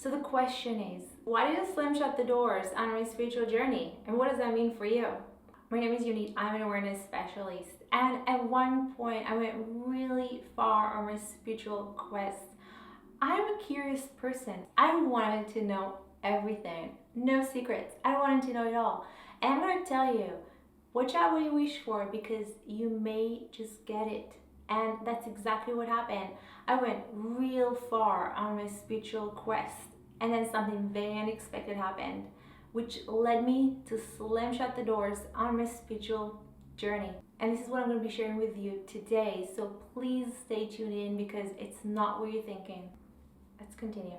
So the question is, why did I slam shut the doors on my spiritual journey? And what does that mean for you? My name is Yonit. I'm an awareness specialist. And at one point, I went really far on my spiritual quest. I'm a curious person. I wanted to know everything. No secrets. I wanted to know it all. And I'm going to tell you, watch out what you wish for because you may just get it. And that's exactly what happened. I went real far on my spiritual quest, and then something very unexpected happened, which led me to slam shut the doors on my spiritual journey. And this is what I'm going to be sharing with you today. So please stay tuned in because it's not what you're thinking. Let's continue.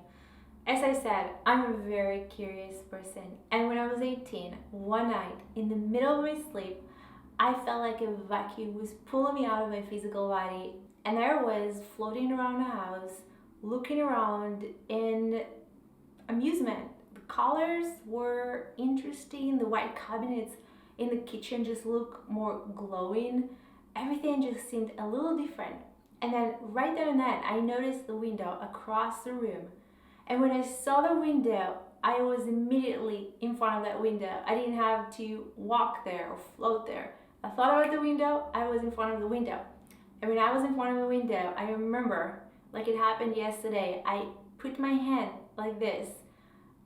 As I said, I'm a very curious person. And when I was 18, one night in the middle of my sleep, I felt like a vacuum was pulling me out of my physical body. And there I was floating around the house, looking around in amusement. The colors were interesting. The white cabinets in the kitchen just looked more glowing. Everything just seemed a little different. And then right there and then, I noticed the window across the room. And when I saw the window, I was immediately in front of that window. I didn't have to walk there or float there. I thought about the window, I was in front of the window. And when I was in front of the window, I remember, like it happened yesterday, I put my hand like this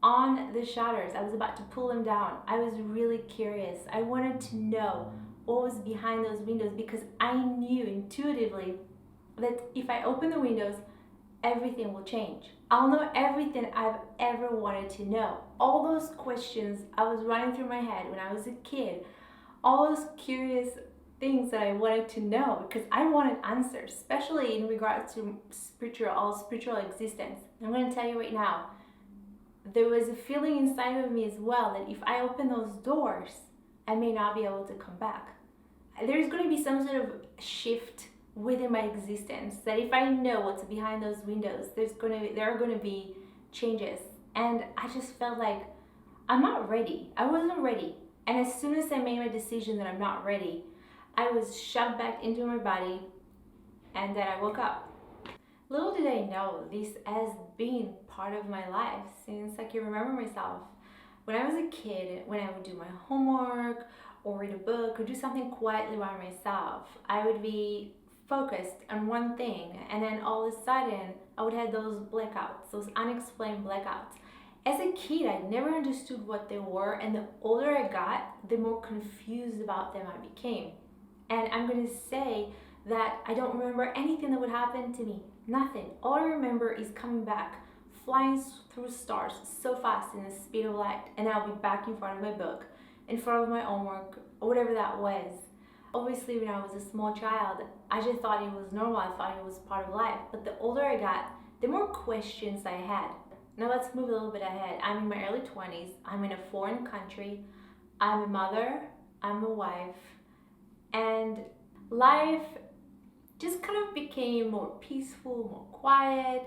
on the shutters. I was about to pull them down. I was really curious. I wanted to know what was behind those windows because I knew intuitively that if I open the windows, everything will change. I'll know everything I've ever wanted to know. All those questions I was running through my head when I was a kid, all those curious things that I wanted to know because I wanted answers, especially in regards to spiritual existence. I'm going to tell you right now, there was a feeling inside of me as well that if I open those doors, I may not be able to come back. There's going to be some sort of shift within my existence that if I know what's behind those windows, there are going to be changes. And I just felt like I'm not ready. I wasn't ready. And as soon as I made my decision that I'm not ready, I was shoved back into my body and then I woke up. Little did I know this has been part of my life since I can remember myself. When I was a kid, when I would do my homework or read a book or do something quietly by myself, I would be focused on one thing and then all of a sudden I would have those blackouts, those unexplained blackouts. As a kid, I never understood what they were, and the older I got, the more confused about them I became. And I'm going to say that I don't remember anything that would happen to me. Nothing. All I remember is coming back, flying through stars so fast in the speed of light, and I'll be back in front of my book, in front of my homework, or whatever that was. Obviously, when I was a small child, I just thought it was normal. I thought it was part of life. But the older I got, the more questions I had. Now let's move a little bit ahead. I'm in my early 20s. I'm in a foreign country. I'm a mother. I'm a wife. And life just kind of became more peaceful, more quiet.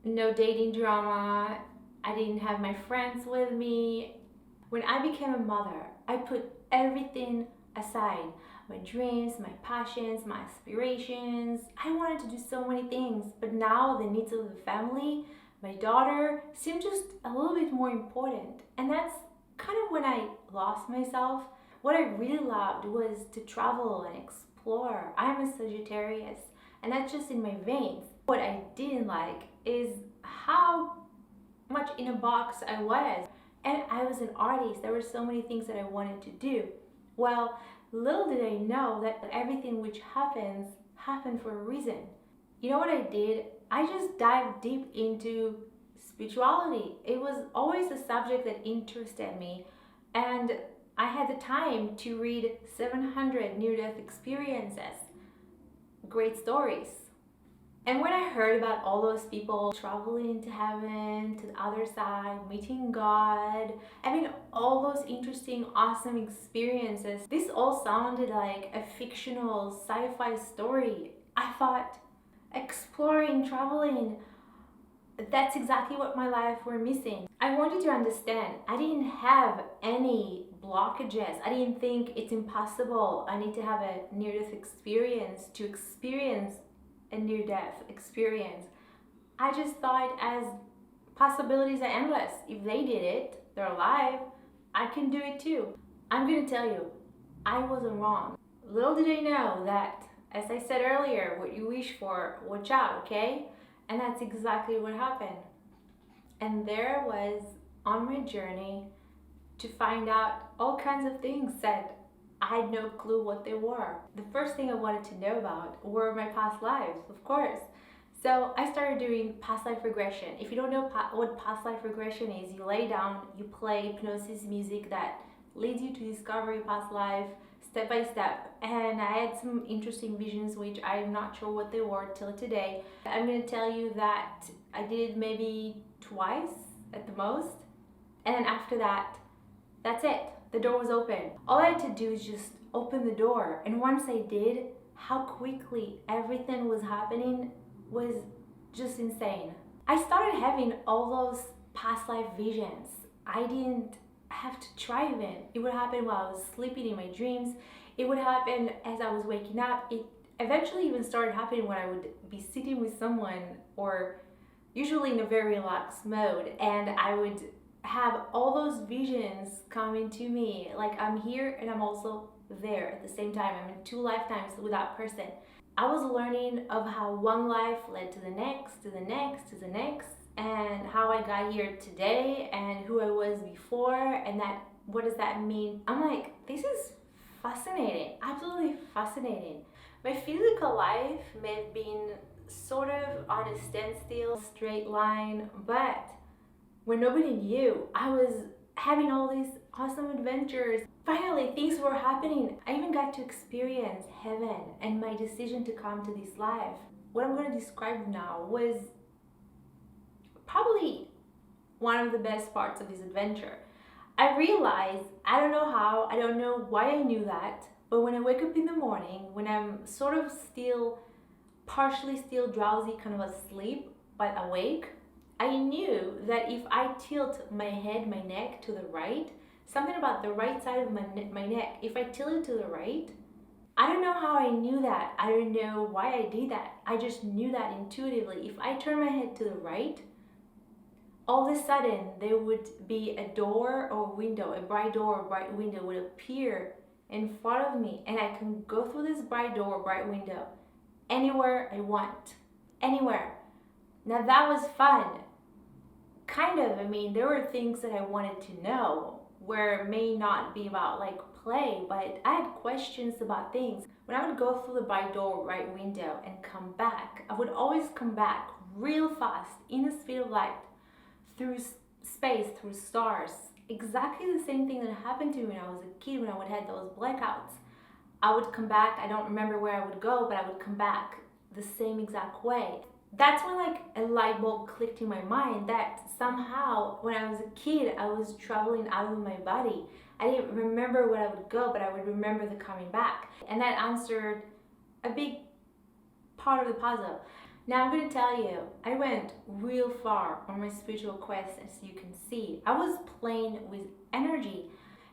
No dating drama. I didn't have my friends with me. When I became a mother, I put everything aside. My dreams, my passions, my aspirations. I wanted to do so many things, but now the needs of the family, my daughter, seemed just a little bit more important. And that's kind of when I lost myself. What I really loved was to travel and explore. I'm a Sagittarius, and that's just in my veins. What I didn't like is how much in a box I was. And I was an artist. There were so many things that I wanted to do. Well, little did I know that everything which happens for a reason. You know what I did? I just dived deep into spirituality. It was always a subject that interested me, and I had the time to read 700 near-death experiences. Great stories. And when I heard about all those people traveling to heaven, to the other side, meeting God, I mean, all those interesting, awesome experiences, this all sounded like a fictional sci-fi story. I thought, exploring, traveling, that's exactly what my life were missing. I wanted to understand. I didn't have any blockages. I didn't think it's impossible. I need to have a near-death experience to experience a near-death experience. I just thought as Possibilities are endless. If they did it, they're alive, I can do it too. I'm gonna tell you, I wasn't wrong. Little did I know that, as I said earlier, what you wish for, watch out, okay? And that's exactly what happened. And there I was on my journey to find out all kinds of things that I had no clue what they were. The first thing I wanted to know about were my past lives, of course. So I started doing past life regression. If you don't know what past life regression is, you lay down, you play hypnosis music that leads you to discover your past life step by step. And I had some interesting visions, which I'm not sure what they were till today. I'm going to tell you that I did it maybe twice at the most. And then after that, that's it. The door was open. All I had to do is just open the door. And once I did, how quickly everything was happening was just insane. I started having all those past life visions. I didn't have to try even. It would happen while I was sleeping in my dreams. It would happen as I was waking up. It eventually even started happening when I would be sitting with someone, or usually in a very relaxed mode, and I would have all those visions coming to me, like I'm here and I'm also there at the same time. I'm in two lifetimes with that person. I was learning of how one life led to the next, to the next, to the next, and how I got here today and who I was before, and that what does that mean? I'm like, this is fascinating, absolutely fascinating. My physical life may have been sort of on a standstill, straight line, but when nobody knew, I was having all these awesome adventures. Finally, things were happening. I even got to experience heaven and my decision to come to this life. What I'm going to describe now was probably one of the best parts of this adventure. I realized, I don't know how, I don't know why I knew that, but when I wake up in the morning, when I'm sort of still, partially still drowsy, kind of asleep, but awake, I knew that if I tilt my head, my neck to the right, something about the right side of my neck, if I tilt it to the right, I don't know how I knew that. I don't know why I did that. I just knew that intuitively. If I turn my head to the right, all of a sudden there would be a door or window, a bright door or bright window would appear in front of me, and I can go through this bright door or bright window anywhere I want. Anywhere. Now that was fun. Kind of, I mean, there were things that I wanted to know where it may not be about like play, but I had questions about things. When I would go through the bright door, right window and come back, I would always come back real fast in the speed of light through space, through stars. Exactly the same thing that happened to me when I was a kid, when I would have those blackouts. I would come back, I don't remember where I would go, but I would come back the same exact way. That's when like a light bulb clicked in my mind that somehow when I was a kid I was traveling out of my body. I didn't remember where I would go, but I would remember the coming back. And that answered a big part of the puzzle. Now I'm going to tell you, I went real far on my spiritual quest, as you can see. I was playing with energy.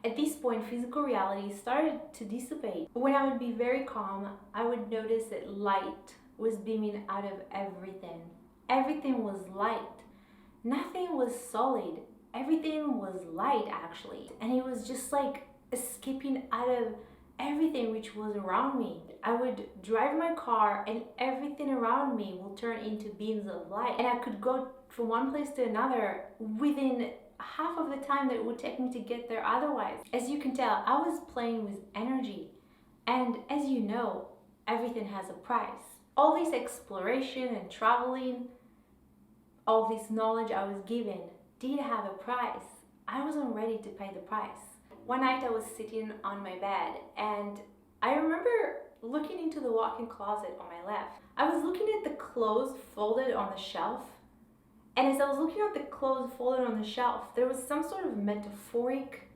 At this point, physical reality started to dissipate. When I would be very calm, I would notice that light was beaming out of everything. Everything was light. Nothing was solid. Everything was light, actually. And it was just like escaping out of everything which was around me. I would drive my car and everything around me will turn into beams of light. And I could go from one place to another within half of the time that it would take me to get there otherwise. As you can tell, I was playing with energy. And as you know, everything has a price. All this exploration and traveling, all this knowledge I was given did have a price. I wasn't ready to pay the price. One night I was sitting on my bed and I remember looking into the walk-in closet on my left. I was looking at the clothes folded on the shelf, and as I was looking at the clothes folded on the shelf, there was some sort of metaphoric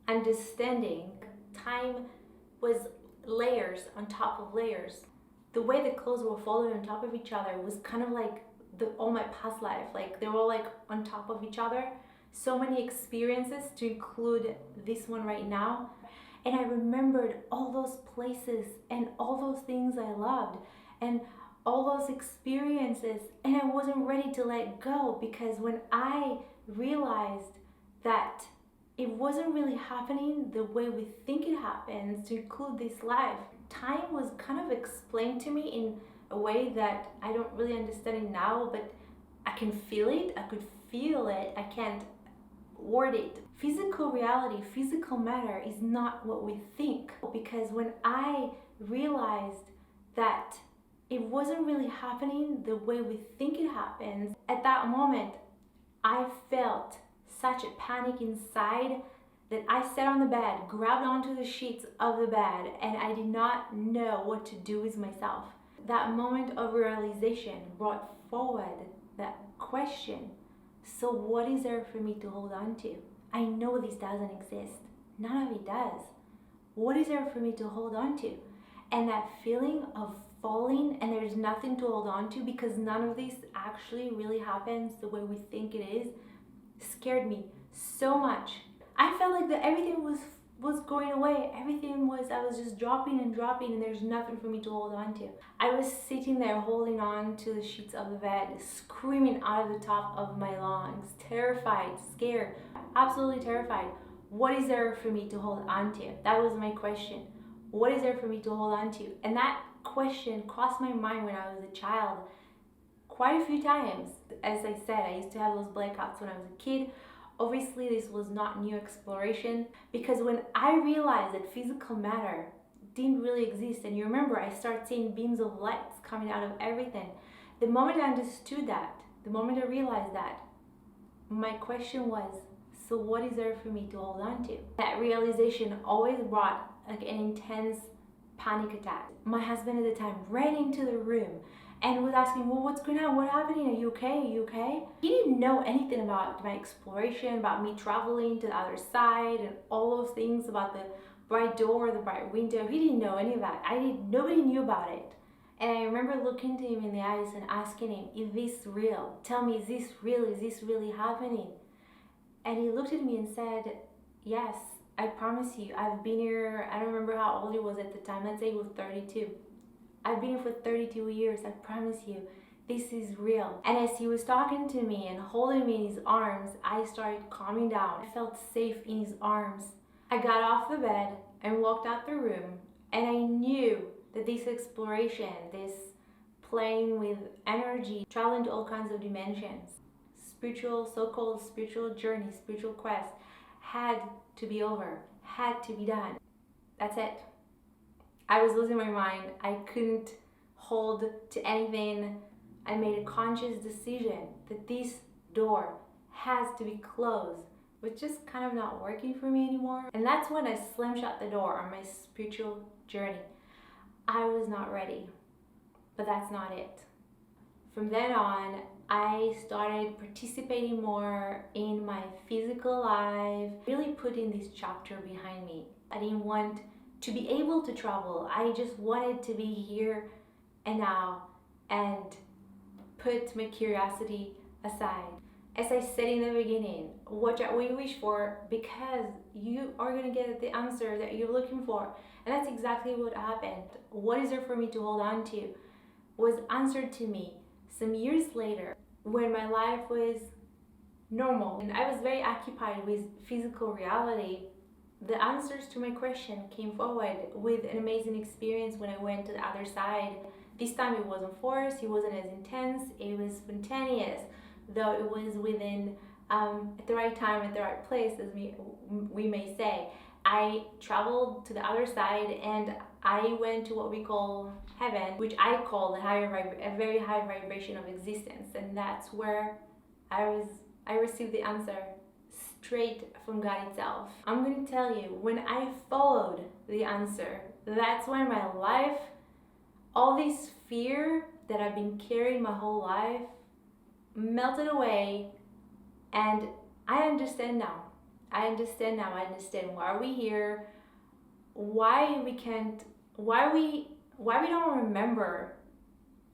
understanding. Time was layers on top of layers. The way the clothes were folded on top of each other was kind of like all my past life. Like they were all like on top of each other. So many experiences to include this one right now. And I remembered all those places and all those things I loved and all those experiences, and I wasn't ready to let go, because when I realized that it wasn't really happening the way we think it happens, to include this life, time was kind of explained to me in a way that I don't really understand it now, but I can feel it. I could feel it. I can't word it. Physical reality, physical matter is not what we think, because when I realized that it wasn't really happening the way we think it happens, at that moment I felt such a panic inside that I sat on the bed, grabbed onto the sheets of the bed, and I did not know what to do with myself. That moment of realization brought forward that question: so what is there for me to hold on to? I know this doesn't exist. None of it does. What is there for me to hold on to? And that feeling of falling and there's nothing to hold on to, because none of this actually really happens the way we think it is, scared me so much. I felt like that everything was going away. I was just dropping and there's nothing for me to hold on to. I was sitting there holding on to the sheets of the bed, screaming out of the top of my lungs, terrified, scared, absolutely terrified. What is there for me to hold on to? That was my question. What is there for me to hold on to? And that question crossed my mind when I was a child quite a few times. As I said, I used to have those blackouts when I was a kid. Obviously, this was not new exploration, because when I realized that physical matter didn't really exist, and you remember I started seeing beams of lights coming out of everything. The moment I understood that, the moment I realized that, my question was, so what is there for me to hold on to? That realization always brought like an intense panic attack. My husband at the time ran into the room and was asking, well, what's going on? What's happening? Are you okay? Are you okay? He didn't know anything about my exploration, about me traveling to the other side and all those things, about the bright door, the bright window. He didn't know any of that. Nobody knew about it. And I remember looking to him in the eyes and asking him, is this real? Tell me, is this real? Is this really happening? And he looked at me and said, yes, I promise you, I've been here. I don't remember how old he was at the time. Let's say he was 32. I've been here for 32 years. I promise you, this is real. And as he was talking to me and holding me in his arms, I started calming down. I felt safe in his arms. I got off the bed and walked out the room, and I knew that this exploration, this playing with energy, traveling to all kinds of dimensions, spiritual, so-called spiritual journey, spiritual quest, had to be over, had to be done. That's it. I was losing my mind. I couldn't hold to anything. I made a conscious decision that this door has to be closed. It was just kind of not working for me anymore. And that's when I slammed shut the door on my spiritual journey. I was not ready, but that's not it. From then on, I started participating more in my physical life, really putting this chapter behind me. I didn't want to be able to travel. I just wanted to be here and now and put my curiosity aside. As I said in the beginning, watch out what you wish for, because you are going to get the answer that you're looking for. And that's exactly what happened. What is there for me to hold on to was answered to me some years later when my life was normal and I was very occupied with physical reality. The answers to my question came forward with an amazing experience when I went to the other side. This time it wasn't forced, it wasn't as intense, it was spontaneous, though it was within at the right time, at the right place, as we may say. I traveled to the other side and I went to what we call heaven, which I call a very high vibration of existence, and that's where I received the answer straight from God itself. I'm going to tell you, when I followed the answer, that's when my life, all this fear that I've been carrying my whole life, melted away, and I understand now. I understand why we're here, why we don't remember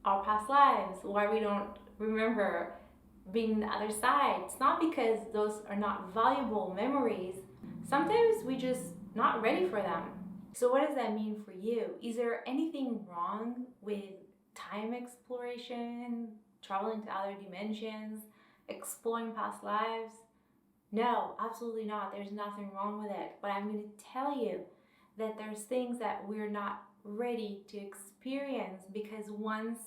our past lives, why we don't remember being on the other side. It's not because those are not valuable memories. Sometimes we just not ready for them. So what does that mean for you? Is there anything wrong with time exploration, traveling to other dimensions, exploring past lives? No, absolutely not. There's nothing wrong with it. But I'm going to tell you that there's things that we're not ready to experience, because once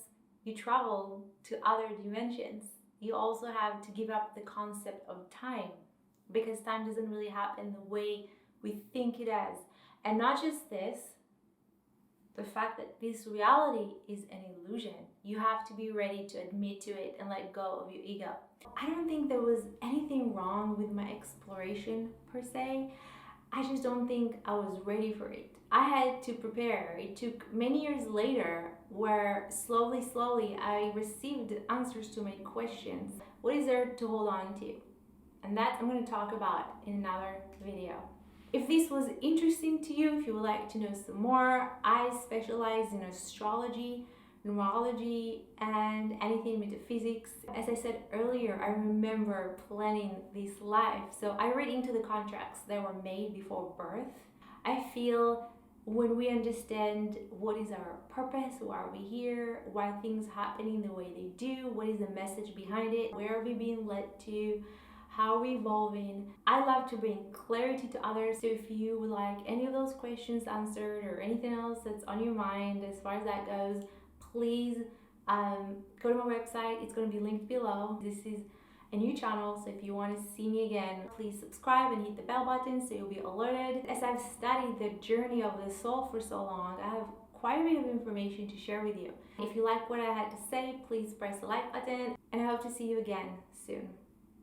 you travel to other dimensions, you also have to give up the concept of time, because time doesn't really happen the way we think it does. And not just this, the fact that this reality is an illusion. You have to be ready to admit to it and let go of your ego. I don't think there was anything wrong with my exploration per se. I just don't think I was ready for it. I had to prepare. It took many years later where slowly I received answers to my questions. What is there to hold on to? And that I'm going to talk about in another video. If this was interesting to you, if you would like to know some more, I specialize in astrology, numerology, and anything metaphysics. As I said earlier, I remember planning this life, so I read into the contracts that were made before birth. I feel when we understand what is our purpose, why are we here, why things happening the way they do, what is the message behind it, where are we being led to, how are we evolving. I love to bring clarity to others. So if you would like any of those questions answered or anything else that's on your mind as far as that goes, please go to my website. It's going to be linked below. This is a new channel, so if you want to see me again, please subscribe and hit the bell button so you'll be alerted. As I've studied the journey of the soul for so long, I have quite a bit of information to share with you. If you like what I had to say, please press the like button, and I hope to see you again soon.